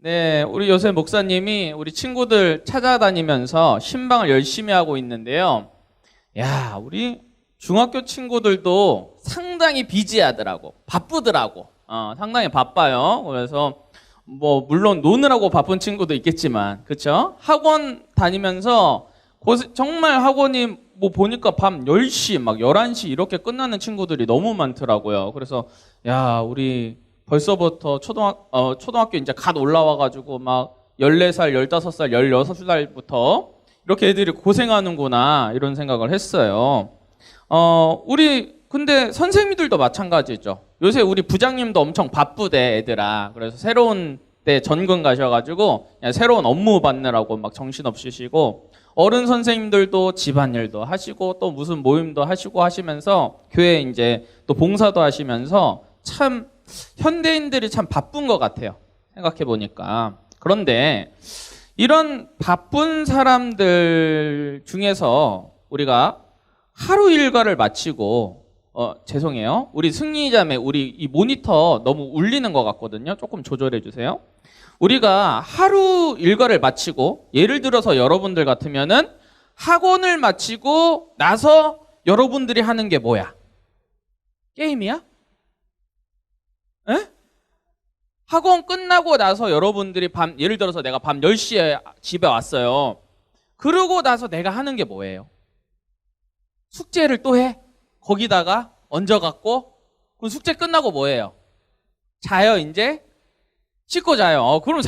네, 우리 요새 목사님이 우리 친구들 찾아다니면서 신방을 열심히 하고 있는데요. 야, 우리 중학교 친구들도 상당히 비지하더라고. 바쁘더라고. 상당히 바빠요. 그래서 물론 노느라고 바쁜 친구도 있겠지만, 그쵸? 학원 다니면서 정말 학원이 보니까 밤 10시, 막 11시 이렇게 끝나는 친구들이 너무 많더라고요. 그래서 야, 우리 벌써부터 초등학교 이제 갓 올라와가지고 막 14살, 15살, 16살부터 이렇게 애들이 고생하는구나 이런 생각을 했어요. 우리 근데 선생님들도 마찬가지죠. 요새 우리 부장님도 엄청 바쁘대 애들아. 그래서 새로운 데 전근 가셔가지고 새로운 업무 받느라고 막 정신없으시고, 어른 선생님들도 집안일도 하시고 또 무슨 모임도 하시고 하시면서 교회 이제 또 봉사도 하시면서 참 현대인들이 참 바쁜 것 같아요. 생각해 보니까. 그런데 이런 바쁜 사람들 중에서 우리가 하루 일과를 마치고 죄송해요. 우리 승리자매 우리 이 모니터 너무 울리는 것 같거든요. 조금 조절해 주세요. 우리가 하루 일과를 마치고, 예를 들어서 여러분들 같으면은 학원을 마치고 나서 여러분들이 하는 게 뭐야? 게임이야? 에? 학원 끝나고 나서 여러분들이 예를 들어서 내가 밤 10시에 집에 왔어요. 그러고 나서 내가 하는 게 뭐예요? 숙제를 또 해? 거기다가 얹어갖고? 그럼 숙제 끝나고 뭐예요? 자요, 이제? 씻고 자요. 그럼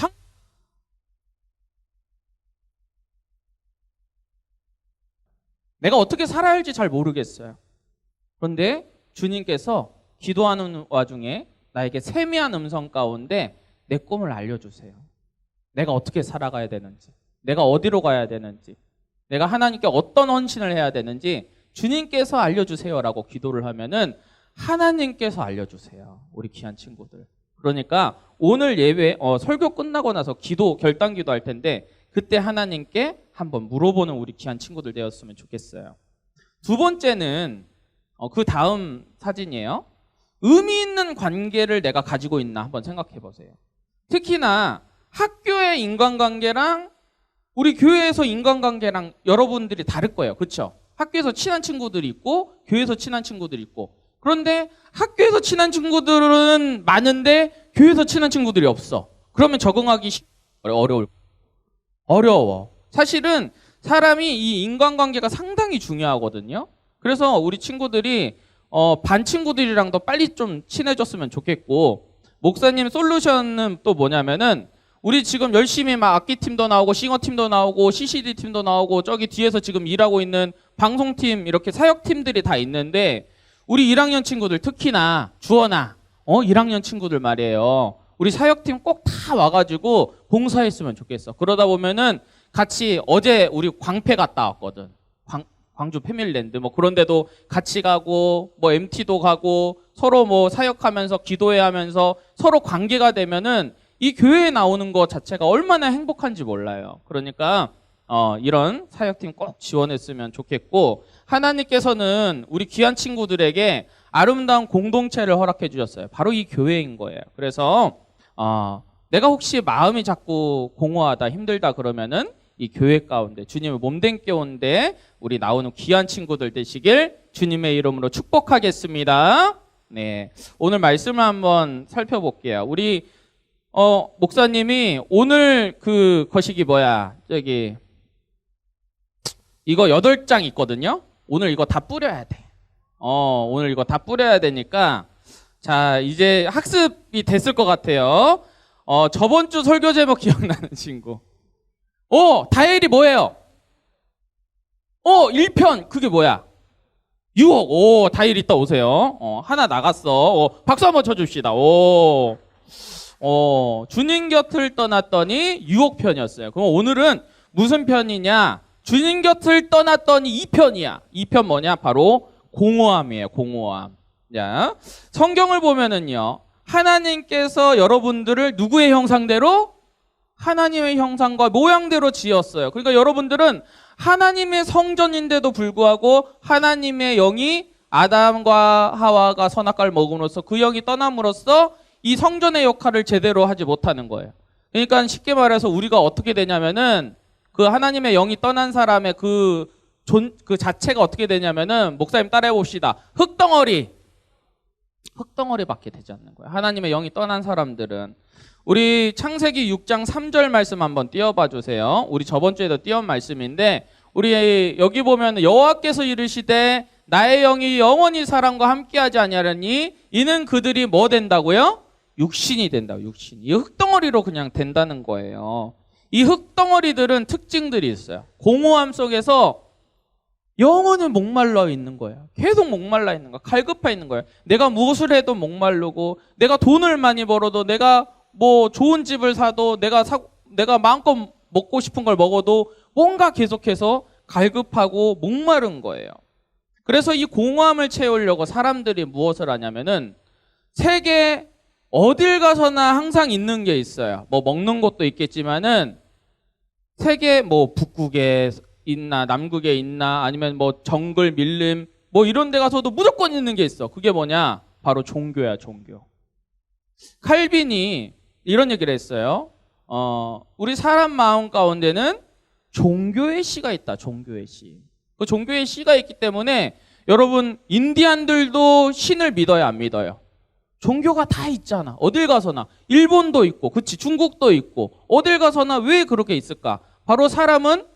내가 어떻게 살아야 할지 잘 모르겠어요. 그런데 주님께서 기도하는 와중에 나에게 세미한 음성 가운데 내 꿈을 알려주세요. 내가 어떻게 살아가야 되는지, 내가 어디로 가야 되는지, 내가 하나님께 어떤 헌신을 해야 되는지 주님께서 알려주세요라고 기도를 하면은 하나님께서 알려주세요. 우리 귀한 친구들. 그러니까 오늘 예배 설교 끝나고 나서 결단 기도 할 텐데 그때 하나님께 한번 물어보는 우리 귀한 친구들 되었으면 좋겠어요. 두 번째는 그 다음 사진이에요. 의미 있는 관계를 내가 가지고 있나 한번 생각해 보세요. 특히나 학교의 인간관계랑 우리 교회에서 인간관계랑 여러분들이 다를 거예요. 그렇죠? 학교에서 친한 친구들이 있고 교회에서 친한 친구들이 있고, 그런데 학교에서 친한 친구들은 많은데 교회에서 친한 친구들이 없어. 그러면 적응하기 어려워. 사실은 사람이 이 인간관계가 상당히 중요하거든요. 그래서 우리 친구들이 반 친구들이랑도 빨리 좀 친해졌으면 좋겠고, 목사님 솔루션은 또 뭐냐면은 우리 지금 열심히 막 악기팀도 나오고 싱어팀도 나오고 CCD팀도 나오고 저기 뒤에서 지금 일하고 있는 방송팀 이렇게 사역팀들이 다 있는데, 우리 1학년 친구들 특히나 주원아 1학년 친구들 말이에요. 우리 사역팀 꼭 다 와가지고 봉사했으면 좋겠어. 그러다 보면은 같이 어제 우리 광패 갔다 왔거든. 광주 패밀랜드 그런데도 같이 가고 MT도 가고 서로 사역하면서 기도회 하면서 서로 관계가 되면은 이 교회에 나오는 것 자체가 얼마나 행복한지 몰라요. 그러니까 이런 사역팀 꼭 지원했으면 좋겠고, 하나님께서는 우리 귀한 친구들에게 아름다운 공동체를 허락해 주셨어요. 바로 이 교회인 거예요. 그래서 내가 혹시 마음이 자꾸 공허하다 힘들다 그러면은 이 교회 가운데 주님의 몸된 가운데 우리 나오는 귀한 친구들 되시길 주님의 이름으로 축복하겠습니다. 네, 오늘 말씀을 한번 살펴볼게요. 우리 목사님이 오늘 그 거시기 저기 이거 8장 있거든요. 오늘 이거 다 뿌려야 돼. 오늘 이거 다 뿌려야 되니까 자, 이제 학습이 됐을 것 같아요. 저번 주 설교 제목 기억나는 친구. 다엘이 뭐예요? 1편 그게 뭐야? 유혹. 다엘 이따 오세요. 하나 나갔어. 박수 한번 쳐줍시다. 주님 곁을 떠났더니 유혹편이었어요. 그럼 오늘은 무슨 편이냐? 주님 곁을 떠났더니 2편이야. 2편 뭐냐? 바로 공허함이에요. 공허함. 자, 성경을 보면은요, 하나님께서 여러분들을 누구의 형상대로? 하나님의 형상과 모양대로 지었어요. 그러니까 여러분들은 하나님의 성전인데도 불구하고 하나님의 영이 아담과 하와가 선악과를 먹음으로써 그 영이 떠남으로써 이 성전의 역할을 제대로 하지 못하는 거예요. 그러니까 쉽게 말해서 우리가 어떻게 되냐면은 그 하나님의 영이 떠난 사람의 그 자체가 어떻게 되냐면은 목사님 따라해 봅시다. 흙덩어리밖에 되지 않는 거예요. 하나님의 영이 떠난 사람들은. 우리 창세기 6장 3절 말씀 한번 띄워봐 주세요. 우리 저번 주에도 띄운 말씀인데 우리 여기 보면 여호와께서 이르시되 나의 영이 영원히 사람과 함께하지 아니하려니 이는 그들이 뭐 된다고요? 육신이 된다고. 육신. 이 흙덩어리로 그냥 된다는 거예요. 이 흙덩어리들은 특징들이 있어요. 공허함 속에서 영원히 목말라 있는 거예요. 계속 목말라 있는 거야. 갈급해 있는 거예요. 내가 무엇을 해도 목마르고 내가 돈을 많이 벌어도 내가 뭐 좋은 집을 사도 내가 마음껏 먹고 싶은 걸 먹어도 뭔가 계속해서 갈급하고 목마른 거예요. 그래서 이 공허함을 채우려고 사람들이 무엇을 하냐면은 세계 어딜 가서나 항상 있는 게 있어요. 뭐 먹는 것도 있겠지만은 세계 뭐 북극에 있나 남극에 있나 아니면 뭐 정글 밀림 뭐 이런 데 가서도 무조건 있는 게 있어. 그게 뭐냐? 바로 종교야, 종교. 칼빈이 이런 얘기를 했어요. 우리 사람 마음 가운데는 종교의 씨가 있다. 종교의 씨. 그 종교의 씨가 있기 때문에 여러분 인디안들도 신을 믿어요, 안 믿어요? 종교가 다 있잖아. 어딜 가서나. 일본도 있고, 그치? 중국도 있고. 어딜 가서나 왜 그렇게 있을까? 바로 사람은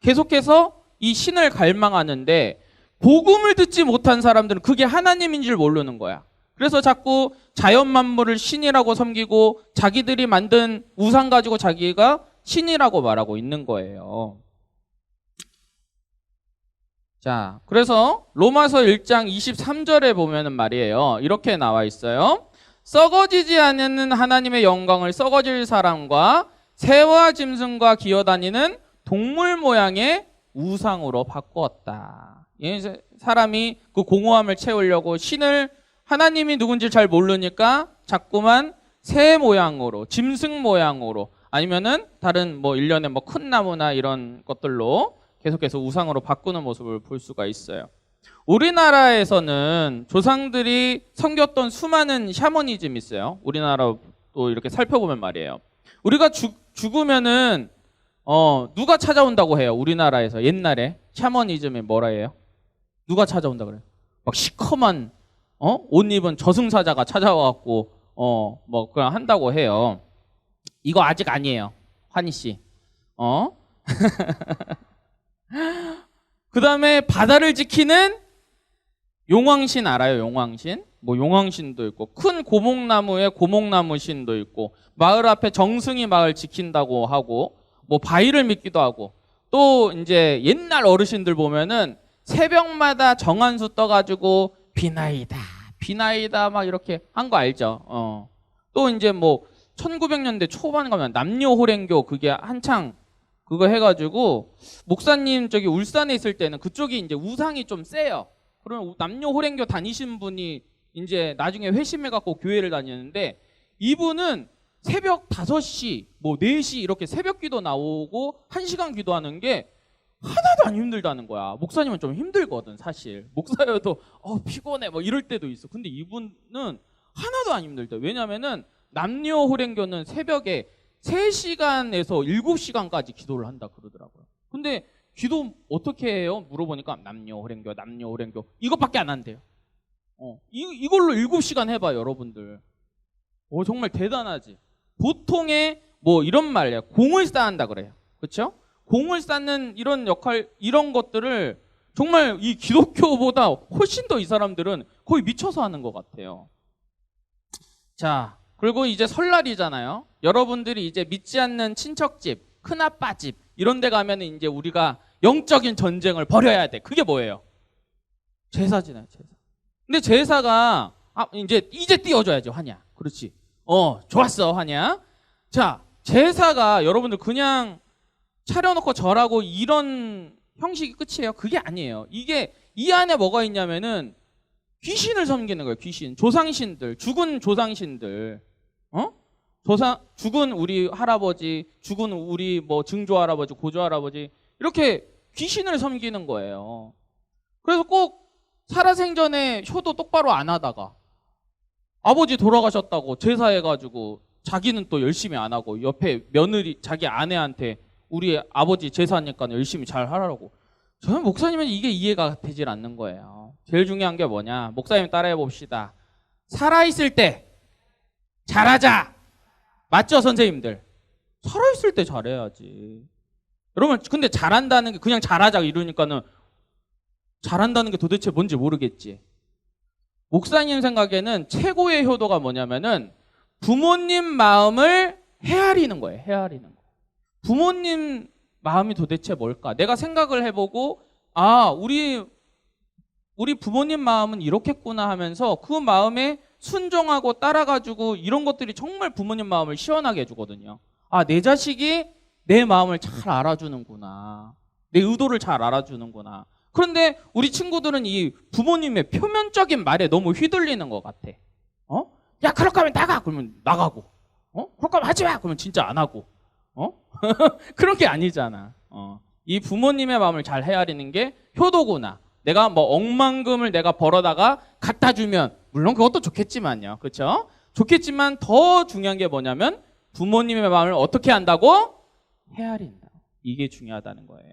계속해서 이 신을 갈망하는데 복음을 듣지 못한 사람들은 그게 하나님인 줄 모르는 거야. 그래서 자꾸 자연 만물을 신이라고 섬기고 자기들이 만든 우상 가지고 자기가 신이라고 말하고 있는 거예요. 자, 그래서 로마서 1장 23절에 보면은 말이에요. 이렇게 나와 있어요. 썩어지지 않는 하나님의 영광을 썩어질 사람과 새와 짐승과 기어다니는 동물 모양의 우상으로 바꾸었다. 사람이 그 공허함을 채우려고 신을 하나님이 누군지 잘 모르니까 자꾸만 새 모양으로, 짐승 모양으로 아니면은 다른 뭐 일련의 뭐 큰 나무나 이런 것들로 계속해서 우상으로 바꾸는 모습을 볼 수가 있어요. 우리나라에서는 조상들이 섬겼던 수많은 샤머니즘이 있어요. 우리나라도 이렇게 살펴보면 말이에요. 우리가 죽으면은 누가 찾아온다고 해요? 우리나라에서 옛날에 샤머니즘이 뭐라 해요? 누가 찾아온다 그래요? 막 시커먼 옷 입은 저승사자가 찾아와갖고 뭐 그냥 한다고 해요. 이거 아직 아니에요, 환희 씨. 그 다음에 바다를 지키는 용왕신 알아요? 용왕신? 뭐 용왕신도 있고 큰 고목나무에 고목나무 신도 있고 마을 앞에 정승이 마을 지킨다고 하고 뭐 바위를 믿기도 하고 또 이제 옛날 어르신들 보면은 새벽마다 정한수 떠가지고 비나이다 막 이렇게 한 거 알죠? 또 이제 뭐 1900년대 초반 가면 남녀호랭교 그게 한창 그거 해가지고 목사님 저기 울산에 있을 때는 그쪽이 이제 우상이 좀 세요. 그러면 남녀호랭교 다니신 분이 이제 나중에 회심해갖고 교회를 다니는데 이분은 새벽 5시, 뭐 4시 이렇게 새벽 기도 나오고 1시간 기도하는 게 하나도 안 힘들다는 거야. 목사님은 좀 힘들거든 사실. 목사여도 피곤해 뭐 이럴 때도 있어. 근데 이분은 하나도 안 힘들대. 왜냐면은 남녀호랭교는 새벽에 3시간에서 7시간까지 기도를 한다 그러더라고요. 근데 기도 어떻게 해요? 물어보니까 남녀호랭교 이것밖에 안 한대요. 이걸로 7시간 해봐 여러분들. 정말 대단하지. 보통의 뭐 이런 말이에요. 공을 쌓는다 그래요. 그렇죠? 공을 쌓는 이런 역할 이런 것들을 정말 이 기독교보다 훨씬 더 이 사람들은 거의 미쳐서 하는 것 같아요. 자, 그리고 이제 설날이잖아요. 여러분들이 이제 믿지 않는 친척집, 큰아빠 집 이런 데 가면 이제 우리가 영적인 전쟁을 벌여야 돼. 그게 뭐예요? 제사지나요, 제사. 근데 제사가 이제 띄워줘야죠, 환희야. 그렇지. 좋았어, 환희야. 자, 제사가 여러분들 그냥 차려놓고 절하고 이런 형식이 끝이에요? 그게 아니에요. 이게 이 안에 뭐가 있냐면은 귀신을 섬기는 거예요. 귀신, 조상신들, 죽은 조상신들. 죽은 우리 할아버지, 죽은 우리 뭐 증조 할아버지, 고조 할아버지 이렇게 귀신을 섬기는 거예요. 그래서 꼭 살아생전에 효도 똑바로 안 하다가 아버지 돌아가셨다고 제사해가지고 자기는 또 열심히 안 하고 옆에 며느리 자기 아내한테 우리 아버지 제사하니까 열심히 잘 하라고. 저는 목사님은 이게 이해가 되질 않는 거예요. 제일 중요한 게 뭐냐? 목사님 따라해 봅시다. 살아있을 때 잘하자. 맞죠, 선생님들? 살아있을 때 잘해야지. 여러분, 근데 잘한다는 게 그냥 잘하자 이러니까는 잘한다는 게 도대체 뭔지 모르겠지. 목사님 생각에는 최고의 효도가 뭐냐면은 부모님 마음을 헤아리는 거예요. 헤아리는 거. 부모님 마음이 도대체 뭘까? 내가 생각을 해보고 우리 부모님 마음은 이렇겠구나 하면서 그 마음에 순종하고 따라가지고 이런 것들이 정말 부모님 마음을 시원하게 해주거든요. 내 자식이 내 마음을 잘 알아주는구나. 내 의도를 잘 알아주는구나. 그런데 우리 친구들은 이 부모님의 표면적인 말에 너무 휘둘리는 것 같아. 야, 그럴 거면 나가! 그러면 나가고. 그럴 거면 하지 마! 그러면 진짜 안 하고. 그런 게 아니잖아. 이 부모님의 마음을 잘 헤아리는 게 효도구나. 내가 뭐 억만금을 내가 벌어다가 갖다 주면 물론 그것도 좋겠지만요. 그렇죠? 좋겠지만 더 중요한 게 뭐냐면 부모님의 마음을 어떻게 한다고? 헤아린다. 이게 중요하다는 거예요.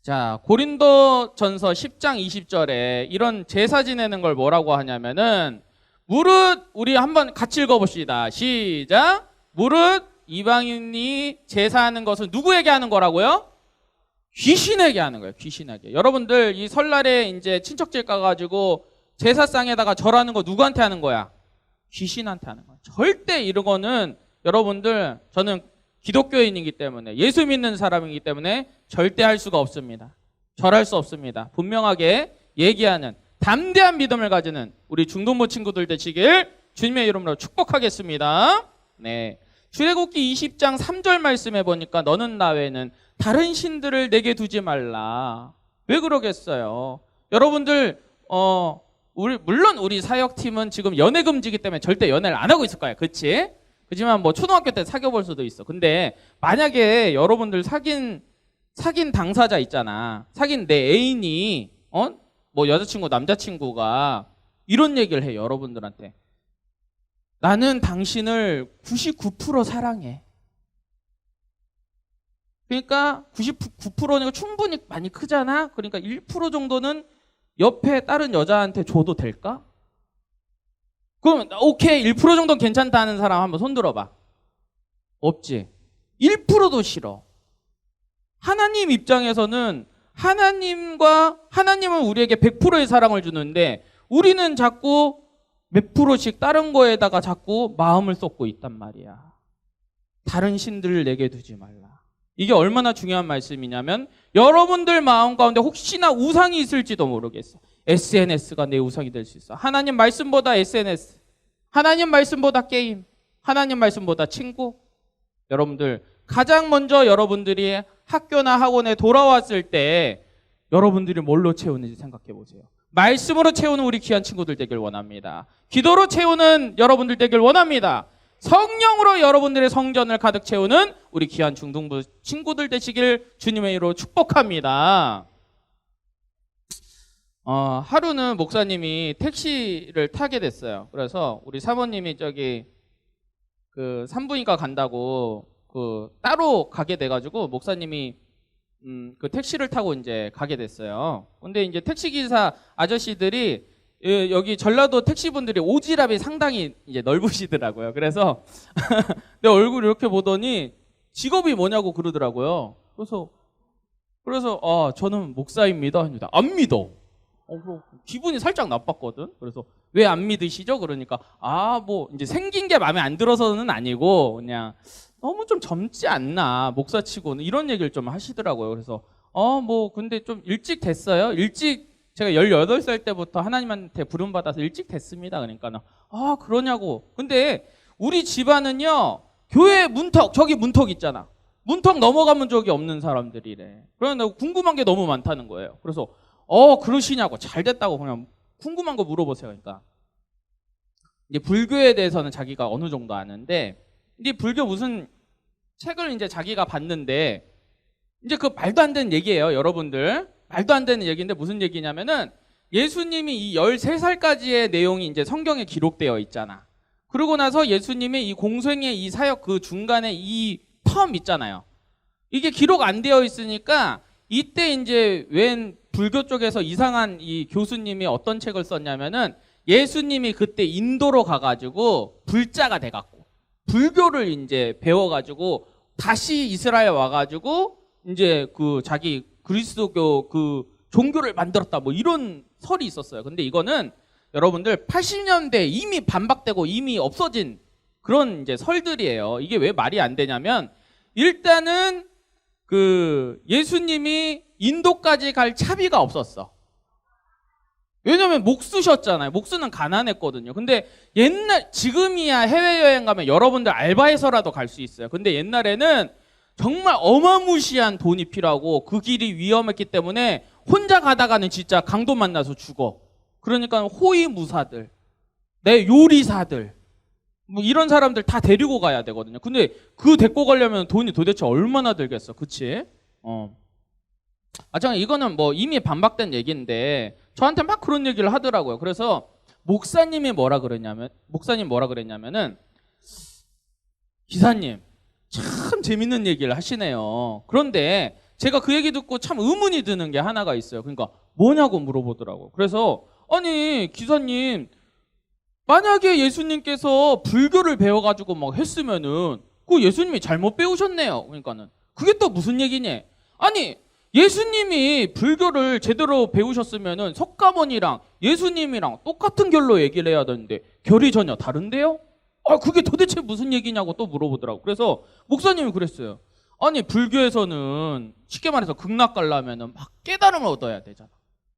자, 고린도전서 10장 20절에 이런 제사 지내는 걸 뭐라고 하냐면은 무릇 우리 한번 같이 읽어봅시다. 시작. 무릇 이방인이 제사하는 것은 누구에게 하는 거라고요? 귀신에게 하는 거예요. 귀신에게. 여러분들 이 설날에 이제 친척집 가가지고 제사상에다가 절하는 거 누구한테 하는 거야? 귀신한테 하는 거야. 절대 이런 거는 여러분들 저는 기독교인이기 때문에 예수 믿는 사람이기 때문에 절대 할 수가 없습니다. 절할 수 없습니다. 분명하게 얘기하는 담대한 믿음을 가지는 우리 중동부 친구들 되시길 주님의 이름으로 축복하겠습니다. 네. 출애굽기 20장 3절 말씀해 보니까 너는 나 외에는 다른 신들을 내게 두지 말라. 왜 그러겠어요? 여러분들 물론 우리 사역팀은 지금 연애 금지이기 때문에 절대 연애를 안 하고 있을 거야. 그렇지? 그렇지만 뭐 초등학교 때 사귀어 볼 수도 있어. 근데 만약에 여러분들 사귄 당사자 있잖아. 사귄 내 애인이 뭐 여자친구 남자친구가 이런 얘기를 해. 여러분들한테. 나는 당신을 99% 사랑해. 그러니까 99%니까 충분히 많이 크잖아. 그러니까 1% 정도는 옆에 다른 여자한테 줘도 될까? 그럼 오케이 1% 정도는 괜찮다는 사람 한번 손 들어봐. 없지. 1%도 싫어. 하나님 입장에서는 하나님은 우리에게 100%의 사랑을 주는데 우리는 자꾸 몇 프로씩 다른 거에다가 자꾸 마음을 쏟고 있단 말이야. 다른 신들을 내게 두지 말라. 이게 얼마나 중요한 말씀이냐면 여러분들 마음 가운데 혹시나 우상이 있을지도 모르겠어. SNS가 내 우상이 될 수 있어. 하나님 말씀보다 SNS, 하나님 말씀보다 게임, 하나님 말씀보다 친구. 여러분들 가장 먼저 여러분들이 학교나 학원에 돌아왔을 때 여러분들이 뭘로 채우는지 생각해 보세요. 말씀으로 채우는 우리 귀한 친구들 되길 원합니다. 기도로 채우는 여러분들 되길 원합니다. 성령으로 여러분들의 성전을 가득 채우는 우리 귀한 중등부 친구들 되시길 주님의 이름으로 축복합니다. 하루는 목사님이 택시를 타게 됐어요. 그래서 우리 사모님이 저기 그 산부인과 간다고 따로 가게 돼가지고 목사님이 그 택시를 타고 이제 가게 됐어요. 근데 이제 택시기사 아저씨들이 여기 전라도 택시분들이 오지랖이 상당히 이제 넓으시더라고요. 그래서 내 얼굴 이렇게 보더니 직업이 뭐냐고 그러더라고요. 그래서 저는 목사입니다. 안 믿어. 기분이 살짝 나빴거든. 그래서 왜 안 믿으시죠? 그러니까 뭐 이제 생긴 게 마음에 안 들어서는 아니고 그냥 너무 좀 젊지 않나 목사치고는 이런 얘기를 좀 하시더라고요. 그래서 뭐 근데 좀 일찍 됐어요. 제가 18살 때부터 하나님한테 부름받아서 일찍 됐습니다. 그러니까 그러냐고. 근데 우리 집안은요 교회 문턱, 저기 문턱 있잖아. 문턱 넘어가본 적이 없는 사람들이래. 그런데 궁금한 게 너무 많다는 거예요. 그래서 그러시냐고. 잘 됐다고 그냥 궁금한 거 물어보세요. 그러니까 이제 불교에 대해서는 자기가 어느 정도 아는데 이제 불교 무슨 책을 이제 자기가 봤는데 이제 그 말도 안 되는 얘기예요, 여러분들. 말도 안 되는 얘기인데 무슨 얘기냐면은 예수님이 이 13살까지의 내용이 이제 성경에 기록되어 있잖아. 그러고 나서 예수님의 이 공생의 이 사역 그 중간에 이 텀 있잖아요. 이게 기록 안 되어 있으니까 이때 이제 웬 불교 쪽에서 이상한 이 교수님이 어떤 책을 썼냐면은 예수님이 그때 인도로 가가지고 불자가 돼갖고 불교를 이제 배워가지고 다시 이스라엘 와가지고 이제 그 자기 그리스도교 그 종교를 만들었다 뭐 이런 설이 있었어요. 근데 이거는 여러분들 80년대 이미 반박되고 이미 없어진 그런 이제 설들이에요. 이게 왜 말이 안 되냐면 일단은 그 예수님이 인도까지 갈 차비가 없었어. 왜냐면 목수셨잖아요. 목수는 가난했거든요. 근데 지금이야 해외여행 가면 여러분들 알바해서라도 갈 수 있어요. 근데 옛날에는 정말 어마무시한 돈이 필요하고 그 길이 위험했기 때문에 혼자 가다가는 진짜 강도 만나서 죽어. 그러니까 호위무사들, 내 요리사들, 뭐 이런 사람들 다 데리고 가야 되거든요. 근데 그 데리고 가려면 돈이 도대체 얼마나 들겠어. 그치? 잠깐 이거는 뭐 이미 반박된 얘기인데 저한테 막 그런 얘기를 하더라고요. 그래서 목사님 뭐라 그랬냐면은 기사님 참 재밌는 얘기를 하시네요. 그런데 제가 그 얘기 듣고 참 의문이 드는 게 하나가 있어요. 그러니까 뭐냐고 물어보더라고요. 그래서 아니 기사님 만약에 예수님께서 불교를 배워가지고 막 했으면은 그 예수님이 잘못 배우셨네요. 그러니까는 그게 또 무슨 얘기냐? 아니 예수님이 불교를 제대로 배우셨으면은 석가모니랑 예수님이랑 똑같은 결로 얘기를 해야 되는데 결이 전혀 다른데요? 그게 도대체 무슨 얘기냐고 또 물어보더라고. 그래서 목사님이 그랬어요. 아니 불교에서는 쉽게 말해서 극락 가려면은 막 깨달음을 얻어야 되잖아.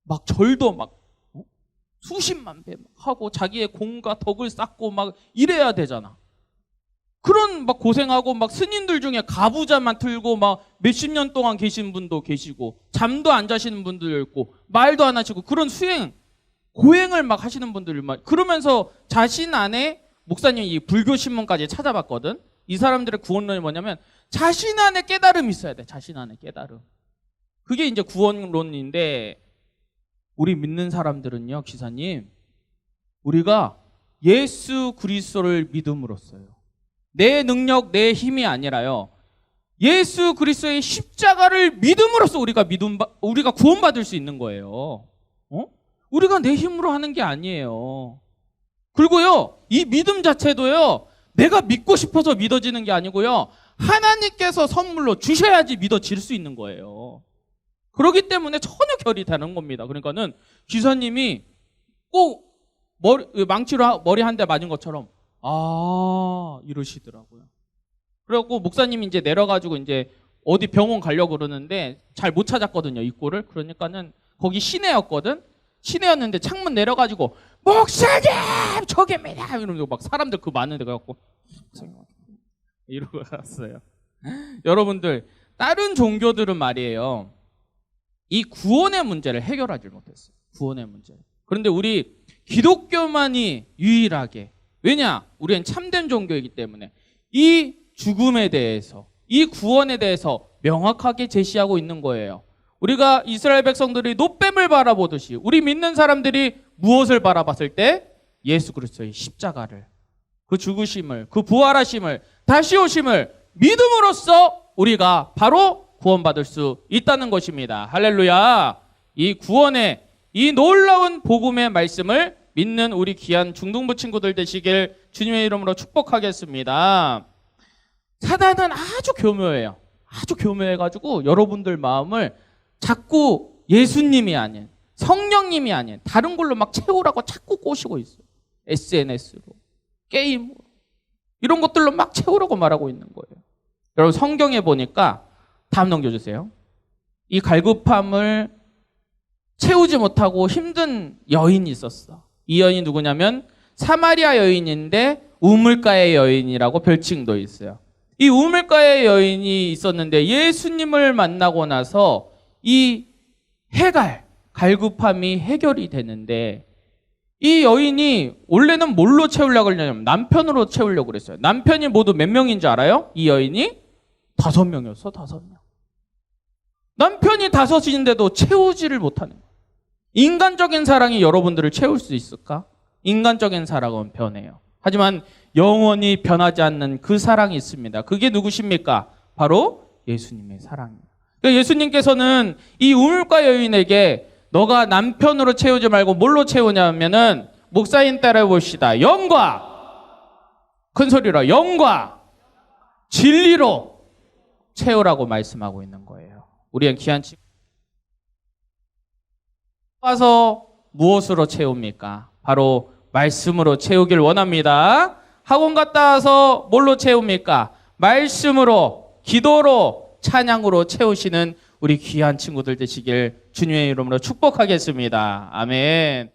막 절도 막 수십만 배 하고 자기의 공과 덕을 쌓고 막 이래야 되잖아. 그런 막 고생하고 막 스님들 중에 가부자만 틀고 막 몇십 년 동안 계신 분도 계시고 잠도 안 자시는 분들 있고 말도 안 하시고 그런 고행을 막 하시는 분들이 막 그러면서 자신 안에 목사님이 이 불교 신문까지 찾아봤거든. 이 사람들의 구원론이 뭐냐면 자신 안에 깨달음이 있어야 돼. 자신 안에 깨달음. 그게 이제 구원론인데 우리 믿는 사람들은요, 기사님, 우리가 예수 그리스도를 믿음으로써요. 내 능력, 내 힘이 아니라요. 예수 그리스도의 십자가를 믿음으로써 우리가 구원받을 수 있는 거예요. 우리가 내 힘으로 하는 게 아니에요. 그리고요, 이 믿음 자체도요, 내가 믿고 싶어서 믿어지는 게 아니고요, 하나님께서 선물로 주셔야지 믿어질 수 있는 거예요. 그렇기 때문에 전혀 결이 다른 겁니다. 그러니까는 기사님이 꼭 망치로 머리 한 대 맞은 것처럼 이러시더라고요. 그래갖고 목사님이 이제 내려가지고 이제 어디 병원 가려고 그러는데 잘 못 찾았거든요, 입구를. 그러니까는 거기 시내였거든. 시내였는데 창문 내려가지고 목사님 저깁니다 이러면서 막 사람들 그 많은데 가갖고 이러고 갔어요. 여러분들 다른 종교들은 말이에요, 이 구원의 문제를 해결하지 못했어요. 구원의 문제. 그런데 우리 기독교만이 유일하게, 왜냐? 우리는 참된 종교이기 때문에 이 죽음에 대해서, 이 구원에 대해서 명확하게 제시하고 있는 거예요. 우리가 이스라엘 백성들이 놋뱀을 바라보듯이 우리 믿는 사람들이 무엇을 바라봤을 때? 예수 그리스도의 십자가를, 그 죽으심을, 그 부활하심을, 다시 오심을 믿음으로써 우리가 바로 구원받을 수 있다는 것입니다. 할렐루야. 이 구원의 이 놀라운 복음의 말씀을 믿는 우리 귀한 중등부 친구들 되시길 주님의 이름으로 축복하겠습니다. 사단은 아주 교묘해요. 아주 교묘해가지고 여러분들 마음을 자꾸 예수님이 아닌, 성령님이 아닌 다른 걸로 막 채우라고 자꾸 꼬시고 있어요. SNS로, 게임으로, 이런 것들로 막 채우라고 말하고 있는 거예요. 여러분 성경에 보니까, 다음 넘겨주세요. 이 갈급함을 채우지 못하고 힘든 여인이 있었어. 이 여인이 누구냐면 사마리아 여인인데 우물가의 여인이라고 별칭도 있어요. 이 우물가의 여인이 있었는데 예수님을 만나고 나서 이 갈급함이 해결이 되는데, 이 여인이 원래는 뭘로 채우려고 그러냐면 남편으로 채우려고 그랬어요. 남편이 모두 몇 명인 줄 알아요? 이 여인이 5명이었어. 5명. 남편이 5인데도 채우지를 못하는 거예요. 인간적인 사랑이 여러분들을 채울 수 있을까? 인간적인 사랑은 변해요. 하지만 영원히 변하지 않는 그 사랑이 있습니다. 그게 누구십니까? 바로 예수님의 사랑입니다. 그러니까 예수님께서는 이 우물가 여인에게 너가 남편으로 채우지 말고 뭘로 채우냐면은 목사님 따라해 봅시다. 영과, 큰 소리로 영과 진리로 채우라고 말씀하고 있는 거예요. 우리는 귀한 친구 와서 무엇으로 채웁니까? 바로 말씀으로 채우길 원합니다. 학원 갔다 와서 뭘로 채웁니까? 말씀으로, 기도로, 찬양으로 채우시는 우리 귀한 친구들 되시길 주님의 이름으로 축복하겠습니다. 아멘.